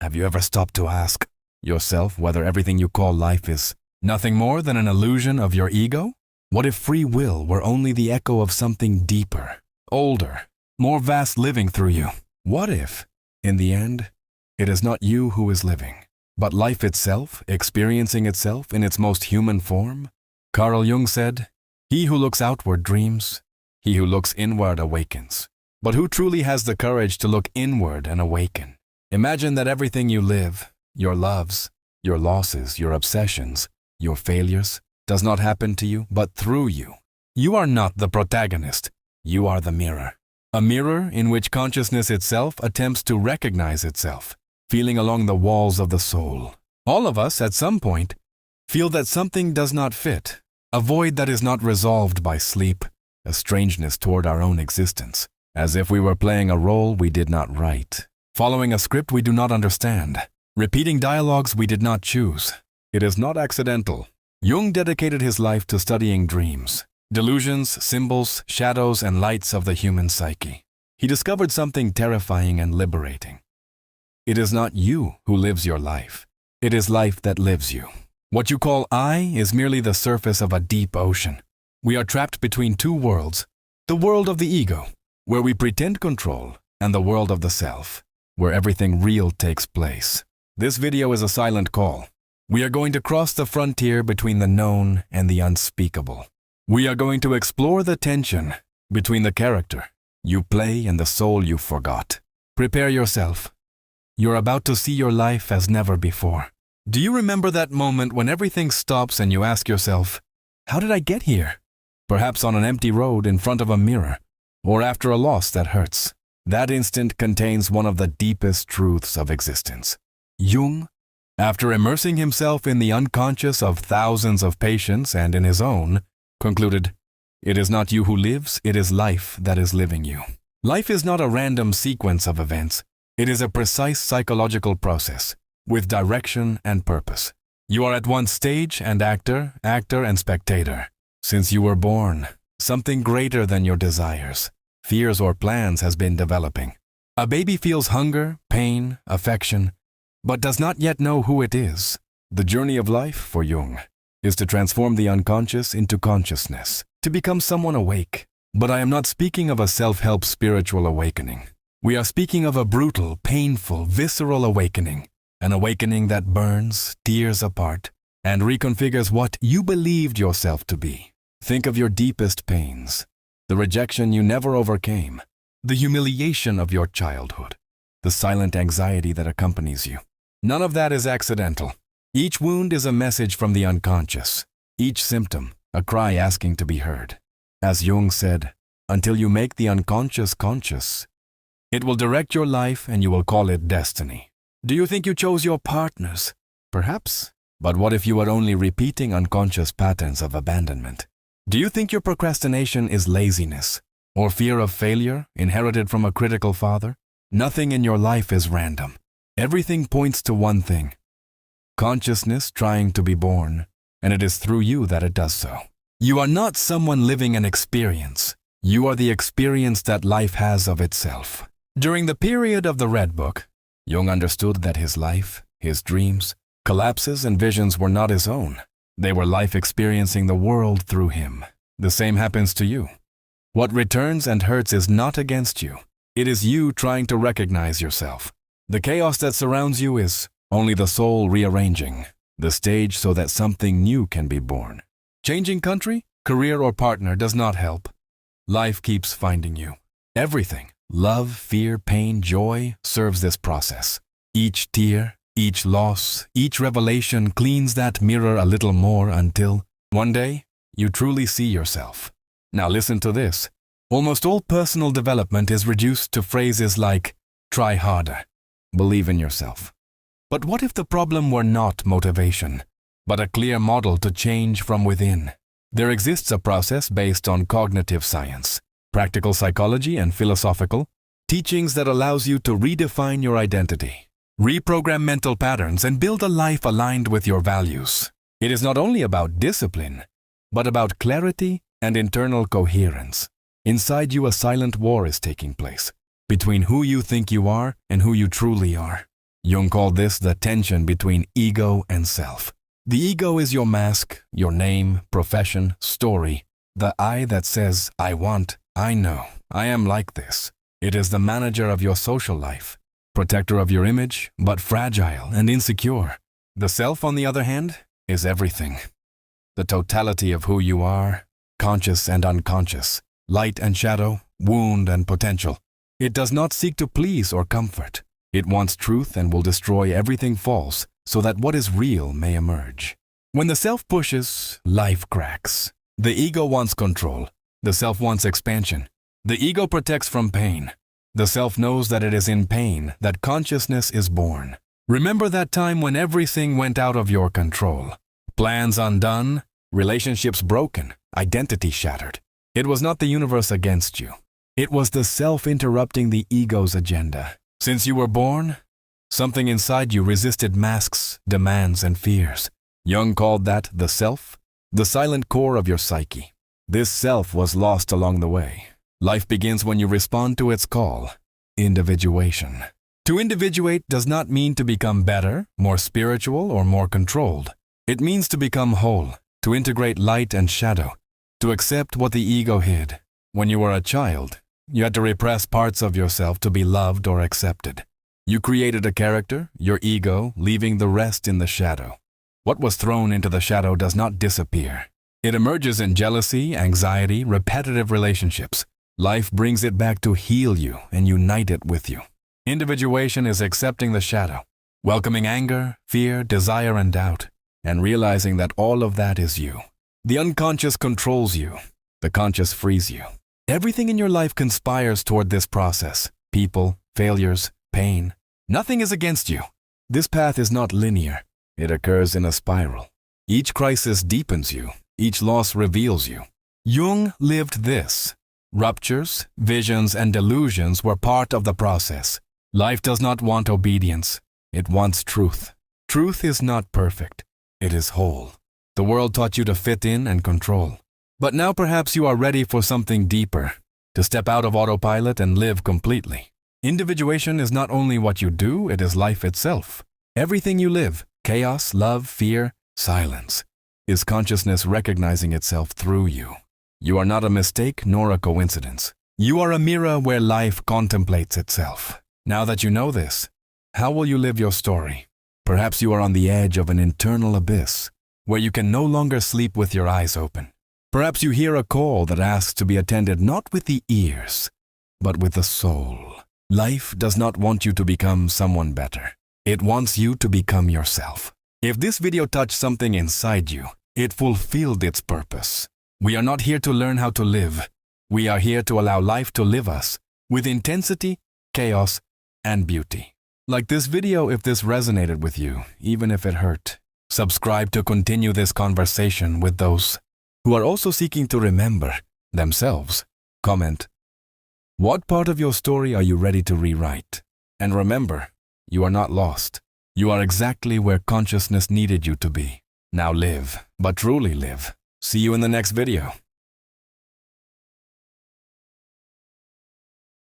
have you ever stopped to ask yourself whether everything you call life is nothing more than an illusion of your ego? What if free will were only the echo of something deeper, older, more vast living through you? What if, in the end, it is not you who is living, but life itself, experiencing itself in its most human form? Carl Jung said, "He who looks outward dreams, he who looks inward awakens." But who truly has the courage to look inward and awaken? Imagine that everything you live, your loves, your losses, your obsessions, your failures, does not happen to you, but through you. You are not the protagonist. You are the mirror. A mirror in which consciousness itself attempts to recognize itself, feeling along the walls of the soul. All of us, at some point, feel that something does not fit, a void that is not resolved by sleep, a strangeness toward our own existence, as if we were playing a role we did not write, following a script we do not understand, repeating dialogues we did not choose. It is not accidental. Jung dedicated his life to studying dreams, delusions, symbols, shadows, and lights of the human psyche. He discovered something terrifying and liberating. It is not you who lives your life. It is life that lives you. What you call I is merely the surface of a deep ocean. We are trapped between two worlds, the world of the ego, where we pretend control, and the world of the self, where everything real takes place. This video is a silent call. We are going to cross the frontier between the known and the unspeakable. We are going to explore the tension between the character you play and the soul you forgot. Prepare yourself. You're about to see your life as never before. Do you remember that moment when everything stops and you ask yourself, how did I get here? Perhaps on an empty road in front of a mirror, or after a loss that hurts. That instant contains one of the deepest truths of existence. Jung, after immersing himself in the unconscious of thousands of patients and in his own, concluded, "It is not you who lives, it is life that is living you." Life is not a random sequence of events. It is a precise psychological process, with direction and purpose. You are at once stage and actor and spectator. Since you were born, something greater than your desires, fears, or plans has been developing. A baby feels hunger, pain, affection, but does not yet know who it is. The journey of life, for Jung, is to transform the unconscious into consciousness, to become someone awake. But I am not speaking of a self-help spiritual awakening. We are speaking of a brutal, painful, visceral awakening, an awakening that burns, tears apart, and reconfigures what you believed yourself to be. Think of your deepest pains, the rejection you never overcame, the humiliation of your childhood, the silent anxiety that accompanies you. None of that is accidental. Each wound is a message from the unconscious, each symptom a cry asking to be heard. As Jung said, until you make the unconscious conscious, it will direct your life and you will call it destiny. Do you think you chose your partners? Perhaps. But what if you are only repeating unconscious patterns of abandonment? Do you think your procrastination is laziness or fear of failure inherited from a critical father? Nothing in your life is random. Everything points to one thing: consciousness trying to be born, and it is through you that it does so. You are not someone living an experience. You are the experience that life has of itself. During the period of the Red Book, Jung understood that his life, his dreams, collapses and visions were not his own. They were life experiencing the world through him. The same happens to you. What returns and hurts is not against you. It is you trying to recognize yourself. The chaos that surrounds you is only the soul rearranging the stage so that something new can be born. Changing country, career, or partner does not help. Life keeps finding you. Everything, love, fear, pain, joy, serves this process. Each tear, each loss, each revelation cleans that mirror a little more until, one day, you truly see yourself. Now listen to this. Almost all personal development is reduced to phrases like, try harder, believe in yourself. But what if the problem were not motivation, but a clear model to change from within? There exists a process based on cognitive science, practical psychology, and philosophical teachings that allows you to redefine your identity, reprogram mental patterns, and build a life aligned with your values. It is not only about discipline, but about clarity and internal coherence. Inside you, a silent war is taking place between who you think you are and who you truly are. Jung called this the tension between ego and self. The ego is your mask, your name, profession, story. The I that says, I want, I know, I am like this. It is the manager of your social life, protector of your image, but fragile and insecure. The self, on the other hand, is everything. The totality of who you are, conscious and unconscious, light and shadow, wound and potential. It does not seek to please or comfort. It wants truth and will destroy everything false so that what is real may emerge. When the self pushes, life cracks. The ego wants control. The self wants expansion. The ego protects from pain. The self knows that it is in pain that consciousness is born. Remember that time when everything went out of your control. Plans undone, relationships broken, identity shattered. It was not the universe against you. It was the self interrupting the ego's agenda. Since you were born, something inside you resisted masks, demands, and fears. Jung called that the self, the silent core of your psyche. This self was lost along the way. Life begins when you respond to its call, individuation. To individuate does not mean to become better, more spiritual, or more controlled. It means to become whole, to integrate light and shadow, to accept what the ego hid. When you were a child, you had to repress parts of yourself to be loved or accepted. You created a character, your ego, leaving the rest in the shadow. What was thrown into the shadow does not disappear. It emerges in jealousy, anxiety, repetitive relationships. Life brings it back to heal you and unite it with you. Individuation is accepting the shadow, welcoming anger, fear, desire, and doubt, and realizing that all of that is you. The unconscious controls you. The conscious frees you. Everything in your life conspires toward this process. People, failures, pain. Nothing is against you. This path is not linear. It occurs in a spiral. Each crisis deepens you. Each loss reveals you. Jung lived this. Ruptures, visions, and delusions were part of the process. Life does not want obedience. It wants truth. Truth is not perfect. It is whole. The world taught you to fit in and control. But now perhaps you are ready for something deeper, to step out of autopilot and live completely. Individuation is not only what you do, it is life itself. Everything you live, chaos, love, fear, silence, is consciousness recognizing itself through you. You are not a mistake nor a coincidence. You are a mirror where life contemplates itself. Now that you know this, how will you live your story? Perhaps you are on the edge of an internal abyss, where you can no longer sleep with your eyes open. Perhaps you hear a call that asks to be attended not with the ears, but with the soul. Life does not want you to become someone better. It wants you to become yourself. If this video touched something inside you, it fulfilled its purpose. We are not here to learn how to live. We are here to allow life to live us with intensity, chaos, and beauty. Like this video if this resonated with you, even if it hurt. Subscribe to continue this conversation with those who are also seeking to remember themselves. Comment, what part of your story are you ready to rewrite? And remember, you are not lost. You are exactly where consciousness needed you to be. Now live, but truly live. See you in the next video.